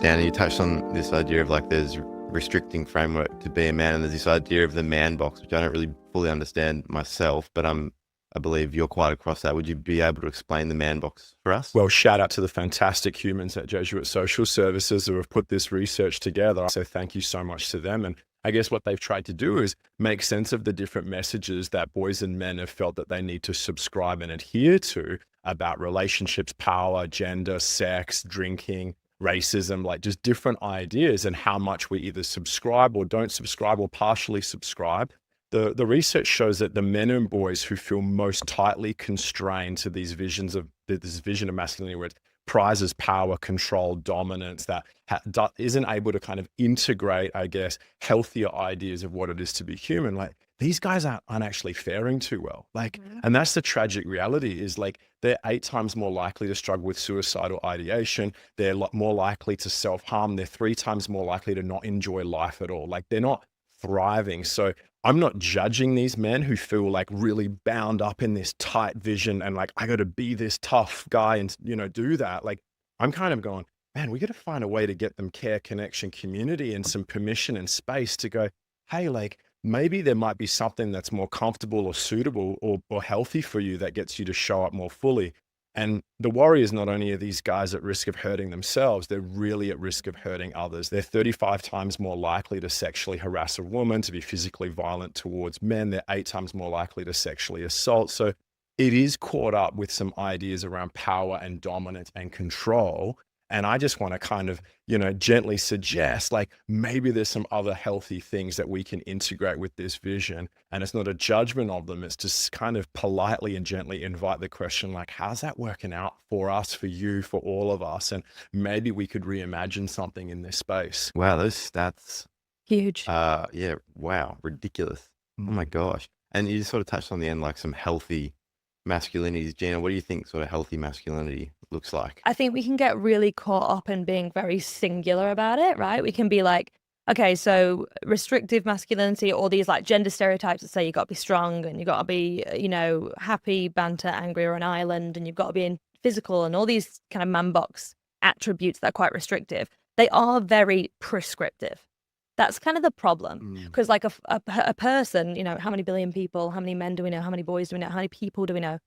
Dan, you touched on this idea of like there's restricting framework to be a man, and there's this idea of the man box, which I don't really fully understand myself, but I believe you're quite across that. Would you be able to explain the man box for us? Well, shout out to the fantastic humans at Jesuit Social Services who have put this research together. So thank you so much to them. And I guess what they've tried to do is make sense of the different messages that boys and men have felt that they need to subscribe and adhere to about relationships, power, gender, sex, drinking, racism, like just different ideas, and how much we either subscribe or don't subscribe or partially subscribe. The research shows that the men and boys who feel most tightly constrained to these visions of this vision of masculinity, where it prizes power, control, dominance, that isn't able to kind of integrate, I guess, healthier ideas of what it is to be human. Like these guys aren't actually faring too well. Like, and that's the tragic reality is like they're 8 times more likely to struggle with suicidal ideation. They're more likely to self-harm. They're 3 times more likely to not enjoy life at all. Like they're not thriving. So I'm not judging these men who feel like really bound up in this tight vision and like, I got to be this tough guy and, do that. Like, I'm kind of going, man, we got to find a way to get them care, connection, community, and some permission and space to go, hey, like maybe there might be something that's more comfortable or suitable or healthy for you that gets you to show up more fully. And the worry is not only are these guys at risk of hurting themselves, they're really at risk of hurting others. They're 35 times more likely to sexually harass a woman, to be physically violent towards men. They're 8 times more likely to sexually assault. So it is caught up with some ideas around power and dominance and control. And I just want to kind of, gently suggest like maybe there's some other healthy things that we can integrate with this vision. And it's not a judgment of them. It's just kind of politely and gently invite the question, like, how's that working out for us, for you, for all of us? And maybe we could reimagine something in this space. Wow, those stats. Huge. Yeah, wow, ridiculous. Oh my gosh. And you sort of touched on the end, like some healthy masculinities. Gina, what do you think sort of healthy masculinity looks like? I think we can get really caught up in being very singular about it, right? We can be like, okay, so restrictive masculinity, or these like gender stereotypes that say you got to be strong and you got to be, happy, banter, angry, or an island, and you've got to be physical, and all these kind of man box attributes that are quite restrictive. They are very prescriptive. That's kind of the problem, because like a person, how many billion people, how many men do we know, how many boys do we know, how many people do we know,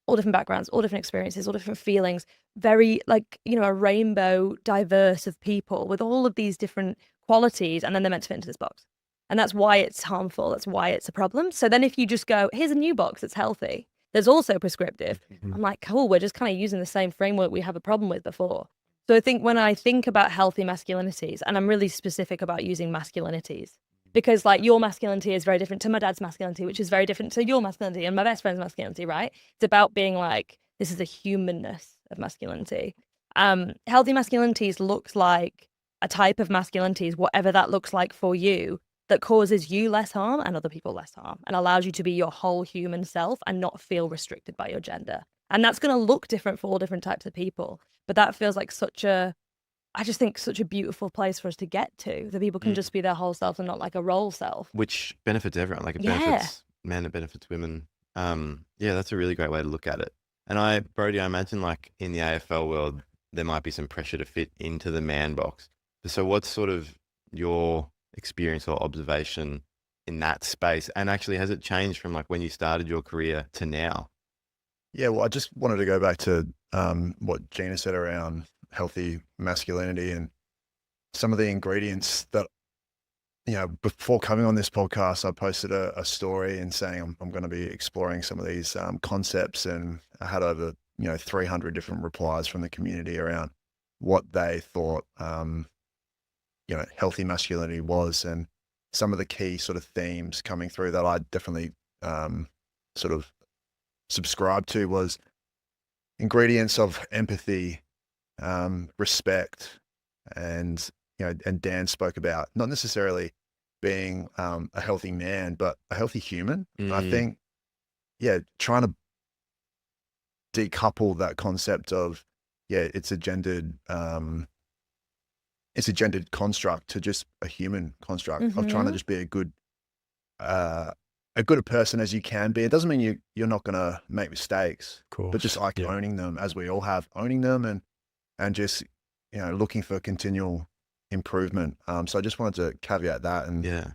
all different backgrounds, all different experiences, all different feelings, very like, a rainbow diverse of people with all of these different qualities, and then they're meant to fit into this box. And that's why it's harmful. That's why it's a problem. So then if you just go, here's a new box that's healthy, there's also prescriptive. I'm like, cool, we're just kind of using the same framework we have a problem with before. So I think when I think about healthy masculinities, and I'm really specific about using masculinities, because like your masculinity is very different to my dad's masculinity, which is very different to your masculinity and my best friend's masculinity, right? It's about being like, this is a humanness of masculinity. Healthy masculinities looks like a type of masculinities, whatever that looks like for you, that causes you less harm and other people less harm, and allows you to be your whole human self and not feel restricted by your gender. And that's going to look different for all different types of people. But that feels like such a beautiful place for us to get to. The people can just be their whole self and not like a role self. Which benefits everyone. Like it benefits men, it benefits women. Yeah, that's a really great way to look at it. And Brodie, I imagine like in the AFL world, there might be some pressure to fit into the man box. So what's sort of your experience or observation in that space? And actually, has it changed from like when you started your career to now? Yeah, well, I just wanted to go back to what Gina said around healthy masculinity and some of the ingredients that, before coming on this podcast, I posted a story and saying I'm going to be exploring some of these concepts, and I had over, 300 different replies from the community around what they thought, healthy masculinity was, and some of the key sort of themes coming through that I definitely sort of subscribe to was ingredients of empathy, respect, and and Dan spoke about not necessarily being a healthy man, but a healthy human. And I think, trying to decouple that concept of it's a gendered construct to just a human construct of trying to just be a good person as you can be. It doesn't mean you're not going to make mistakes, but just like owning them, as we all have, owning them and just looking for continual improvement. So I just wanted to caveat that. And Yeah.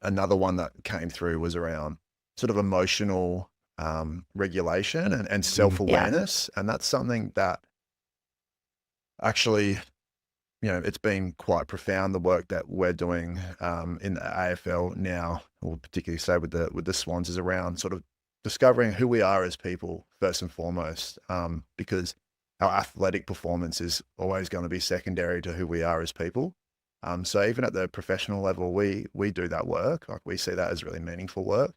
another one that came through was around sort of emotional regulation and self-awareness. And that's something that actually, it's been quite profound, the work that we're doing in the AFL now, or particularly say with the Swans, is around sort of discovering who we are as people first and foremost, because our athletic performance is always going to be secondary to who we are as people. So even at the professional level, we do that work. Like, we see that as really meaningful work.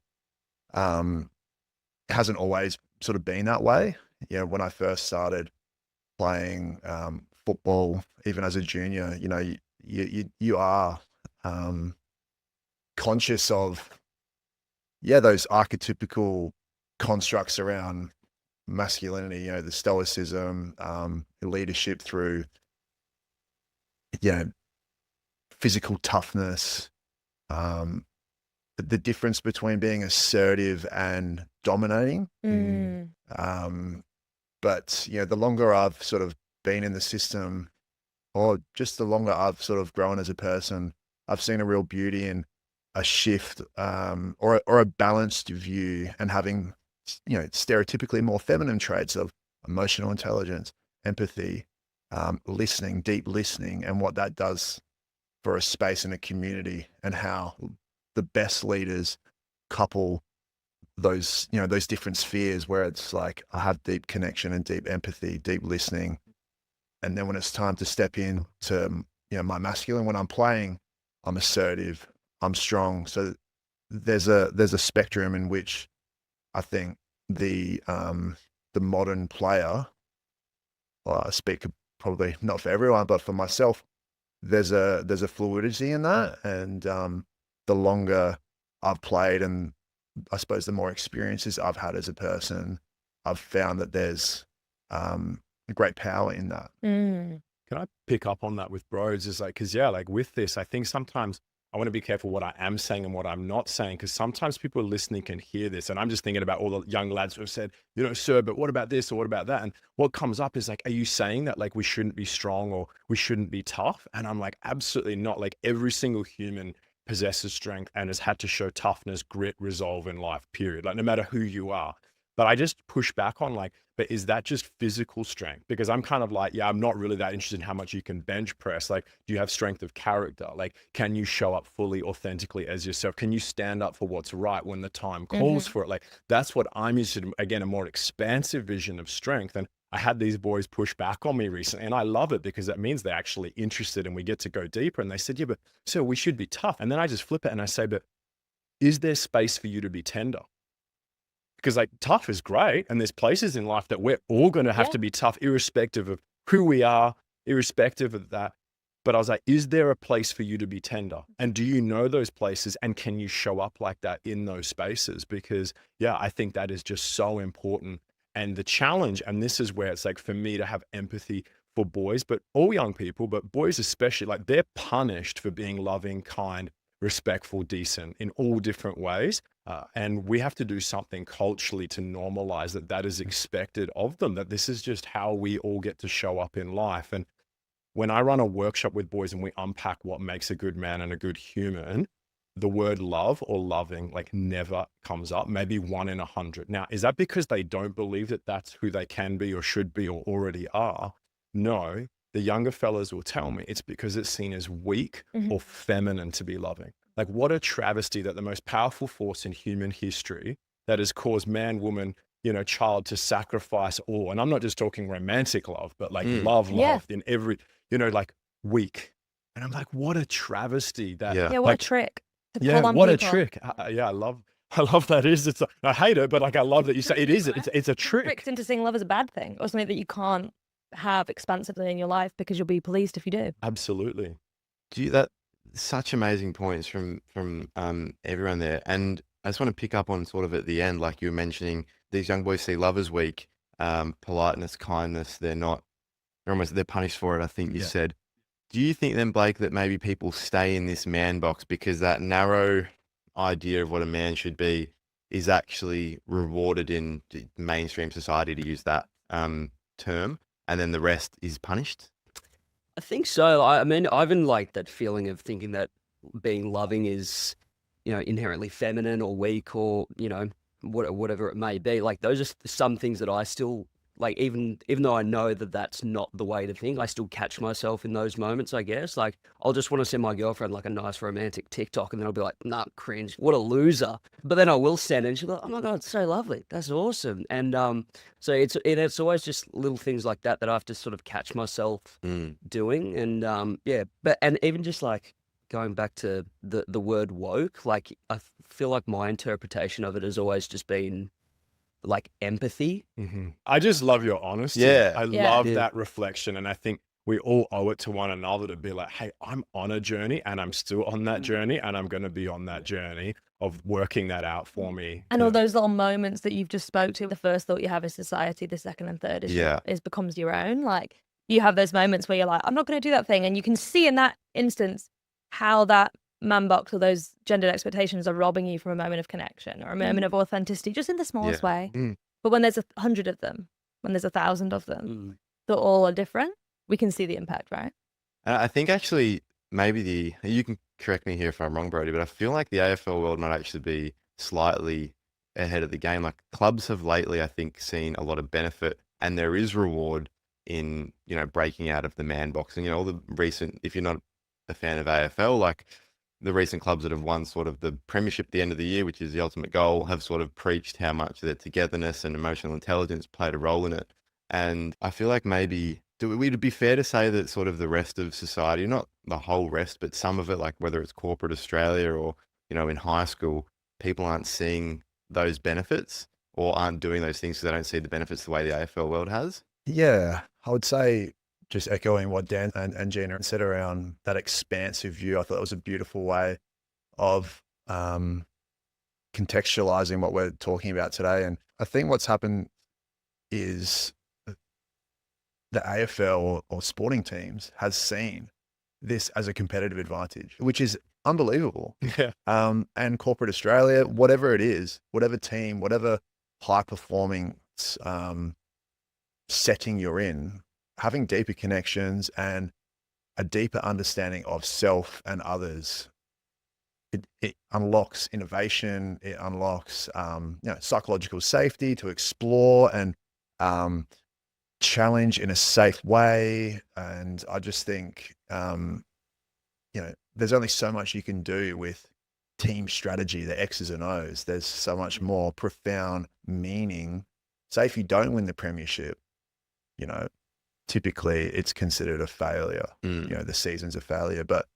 It hasn't always sort of been that way. When I first started playing football, even as a junior, you are conscious of those archetypical constructs around masculinity, the stoicism, leadership through physical toughness, the difference between being assertive and dominating. But the longer I've sort of been in the system, or just the longer I've sort of grown as a person, I've seen a real beauty in a shift, or a balanced view, and having stereotypically more feminine traits of emotional intelligence, empathy, listening, deep listening, and what that does for a space and a community, and how the best leaders couple those different spheres, where it's like, I have deep connection and deep empathy, deep listening. And then when it's time to step in to, my masculine, when I'm playing, I'm assertive, I'm strong. So there's a spectrum in which I think the modern player, well, I speak probably not for everyone, but for myself, there's a fluidity in that. And the longer I've played, and I suppose the more experiences I've had as a person, I've found that there's great power in that. Can I pick up on that with Broads? Is like, because with this, I think sometimes I want to be careful what I am saying and what I'm not saying, because sometimes people listening can hear this, and I'm just thinking about all the young lads who have said, sir, but what about this or what about that? And what comes up is like, are you saying that like we shouldn't be strong or we shouldn't be tough? And I'm like, absolutely not. Like, every single human possesses strength and has had to show toughness, grit, resolve in life, period. Like, no matter who you are. But I just push back on like, but is that just physical strength? Because I'm kind of like, I'm not really that interested in how much you can bench press. Like, do you have strength of character? Like, can you show up fully, authentically as yourself? Can you stand up for what's right when the time calls for it? Like, that's what I'm interested in. Again, a more expansive vision of strength. And I had these boys push back on me recently, and I love it because that means they're actually interested and we get to go deeper. And they said, but so we should be tough. And then I just flip it and I say, but is there space for you to be tender? Because like, tough is great. And there's places in life that we're all going to have to be tough, irrespective of who we are, irrespective of that. But I was like, is there a place for you to be tender? And do you know those places? And can you show up like that in those spaces? Because I think that is just so important. And the challenge, and this is where it's like, for me to have empathy for boys, but all young people, but boys especially, like, they're punished for being loving, kind, respectful, decent in all different ways. And we have to do something culturally to normalize that is expected of them, that this is just how we all get to show up in life. And when I run a workshop with boys and we unpack what makes a good man and a good human, the word love or loving like never comes up, maybe 1 in 100. Now, is that because they don't believe that that's who they can be or should be or already are? No, the younger fellas will tell me it's because it's seen as weak or feminine to be loving. Like, what a travesty that the most powerful force in human history that has caused man, woman, child to sacrifice all. And I'm not just talking romantic love, but like love in every, like, weak. And I'm like, what a travesty that. Yeah, what a trick. What a trick. I love that. I hate it, but like, I love that you say it is. It's a trick. Tricked into seeing love as a bad thing, or something that you can't have expansively in your life because you'll be policed if you do. Absolutely. Such amazing points from everyone there. And I just want to pick up on sort of at the end, like you were mentioning, these young boys see love as weak, politeness, kindness. They're punished for it, I think you said. Do you think then, Blake, that maybe people stay in this man box because that narrow idea of what a man should be is actually rewarded in mainstream society, to use that term? and then the rest is punished? I think so. I mean, I've been like that feeling of thinking that being loving is, inherently feminine or weak or, whatever it may be. Like those are some things that I still like, even though I know that that's not the way to think, I still catch myself in those moments, I guess. Like I'll just want to send my girlfriend like a nice romantic TikTok and then I'll be like, nah, cringe, what a loser. But then I will send it and she'll be like, oh my God, it's so lovely. That's awesome. And so it's always just little things like that that I have to sort of catch myself doing. And and even just like going back to the word woke, like I feel like my interpretation of it has always just been like empathy. I just love your honesty. Yeah. I Yeah. love Yeah. that reflection. And I think we all owe it to one another to be like, hey, I'm on a journey and I'm still on that journey and I'm going to be on that journey of working that out for me. And all those little moments that you've just spoke to, the first thought you have is society, the second and third is becomes your own. Like you have those moments where you're like, I'm not going to do that thing. And you can see in that instance how that man box or those gendered expectations are robbing you from a moment of connection or a moment of authenticity, just in the smallest way. But when there's 100 of them, when there's 1,000 of them, that all are different, we can see the impact, right? And I think actually maybe you can correct me here if I'm wrong, Brodie, but I feel like the AFL world might actually be slightly ahead of the game. Like clubs have lately, I think, seen a lot of benefit and there is reward in, breaking out of the man box. And, all the recent, if you're not a fan of AFL, like the recent clubs that have won sort of the premiership at the end of the year, which is the ultimate goal, have sort of preached how much their togetherness and emotional intelligence played a role in it. And I feel like maybe, would it be fair to say that sort of the rest of society, not the whole rest, but some of it, like whether it's corporate Australia or, in high school, people aren't seeing those benefits or aren't doing those things because they don't see the benefits the way the AFL world has? Yeah, I would say, just echoing what Dan and Gina said around that expansive view, I thought it was a beautiful way of contextualizing what we're talking about today. And I think what's happened is the AFL or sporting teams has seen this as a competitive advantage, which is unbelievable. Yeah. And corporate Australia, whatever it is, whatever team, whatever high performing setting you're in, having deeper connections and a deeper understanding of self and others, it unlocks innovation. It unlocks, psychological safety to explore and challenge in a safe way. And I just think, there's only so much you can do with team strategy, the X's and O's. There's so much more profound meaning. Say if you don't win the premiership, typically it's considered a failure. The season's a failure. But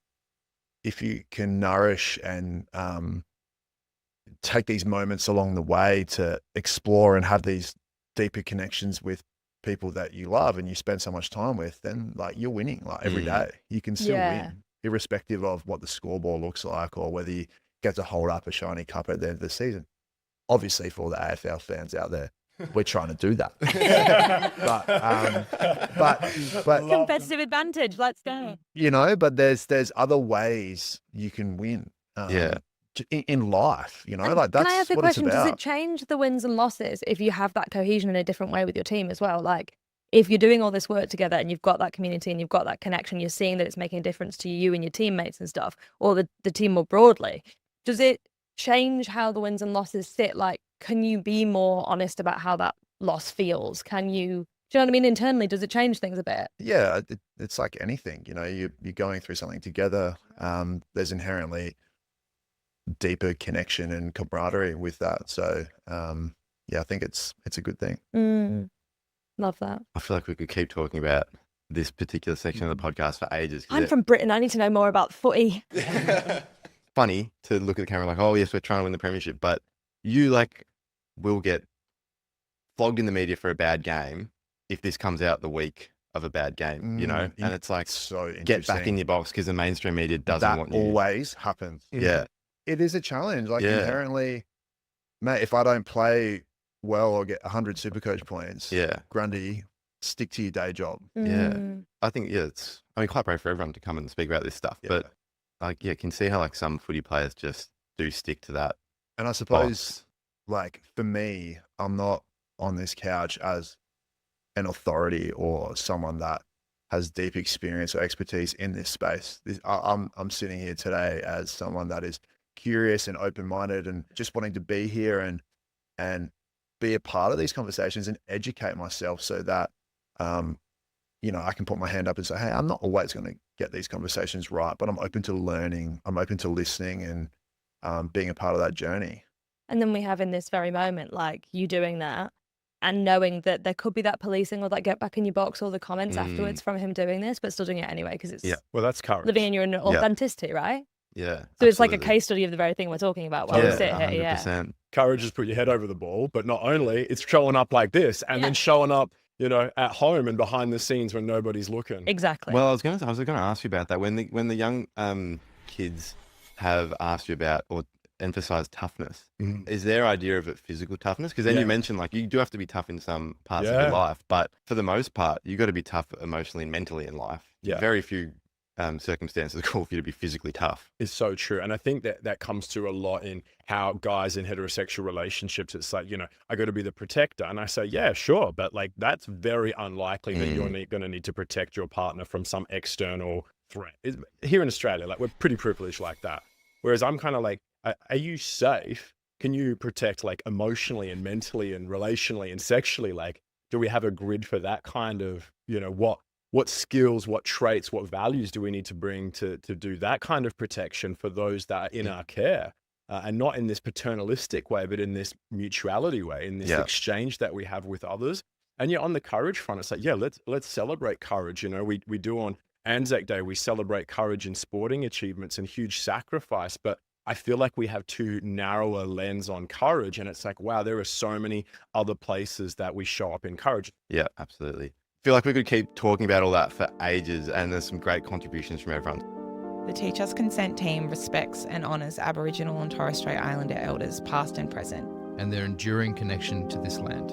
if you can nourish and take these moments along the way to explore and have these deeper connections with people that you love and you spend so much time with, then like you're winning like every day. You can still win, irrespective of what the scoreboard looks like or whether you get to hold up a shiny cup at the end of the season. Obviously, for all the AFL fans out there, we're trying to do that. but Competitive advantage, let's go. but there's other ways you can win. In life, like that's Can I ask a what it's question? about. Does it change the wins and losses if you have that cohesion in a different way with your team as well? Like if you're doing all this work together and you've got that community and you've got that connection, you're seeing that it's making a difference to you and your teammates and stuff, or the team more broadly. Does it change how the wins and losses sit? Like, can you be more honest about how that loss feels? Do you know what I mean? Internally, does it change things a bit? Yeah, it's like anything, you're going through something together. There's inherently deeper connection and camaraderie with that. So, I think it's a good thing. Love that. I feel like we could keep talking about this particular section of the podcast for ages. I'm from Britain. I need to know more about footy. Funny to look at the camera like, oh yes, we're trying to win the premiership, but you will get flogged in the media for a bad game if this comes out the week of a bad game, and it's like, so get back in your box because the mainstream media doesn't want you. That always happens. Yeah. It is a challenge. Like inherently, mate, if I don't play well or get 100 Supercoach points, Grundy, stick to your day job. I think quite brave for everyone to come and speak about this stuff, but can see how some footy players just do stick to that. And I suppose for me, I'm not on this couch as an authority or someone that has deep experience or expertise in this space. I'm sitting here today as someone that is curious and open-minded and just wanting to be here and be a part of these conversations and educate myself so that, you know, I can put my hand up and say, hey, I'm not always going to get these conversations right, but I'm open to learning. I'm open to listening and being a part of that journey. And then we have in this very moment, like you doing that and knowing that there could be that policing or that get back in your box or the comments afterwards from him doing this, but still doing it anyway because it's Well, that's courage. living in your authenticity, right? Yeah. So it's like a absolutely. case study of the very thing we're talking about while we sit here. Yeah. 100%. Courage is put your head over the ball, but not only, it's showing up like this and then showing up, you know, at home and behind the scenes when nobody's looking. Exactly. Well, I was gonna ask you about that. When the young kids have asked you about or emphasize toughness, is their idea of it physical toughness? Because then you mentioned like you do have to be tough in some parts of your life, but for the most part, you got to be tough emotionally and mentally in life. Very few circumstances call for you to be physically tough. It's so true. And I think that comes through a lot in how guys in heterosexual relationships, it's like, you know, I got to be the protector. And I say, yeah, sure. But like, that's very unlikely that you're going to need to protect your partner from some external threat. Here in Australia, like we're pretty privileged like that. Whereas I'm kind of like, are you safe? Can you protect like emotionally and mentally and relationally and sexually? Like, do we have a grid for that kind of, you know, what skills, what traits, what values do we need to bring to do that kind of protection for those that are in our care? And not in this paternalistic way, but in this mutuality way, in this exchange that we have with others. And on the courage front, it's like, let's celebrate courage. You know, we do on Anzac Day, we celebrate courage in sporting achievements and huge sacrifice. But I feel like we have too narrow a lens on courage. And it's like, wow, there are so many other places that we show up in courage. Yeah, absolutely. I feel like we could keep talking about all that for ages, and there's some great contributions from everyone. The Teach Us Consent team respects and honours Aboriginal and Torres Strait Islander elders past and present, and their enduring connection to this land.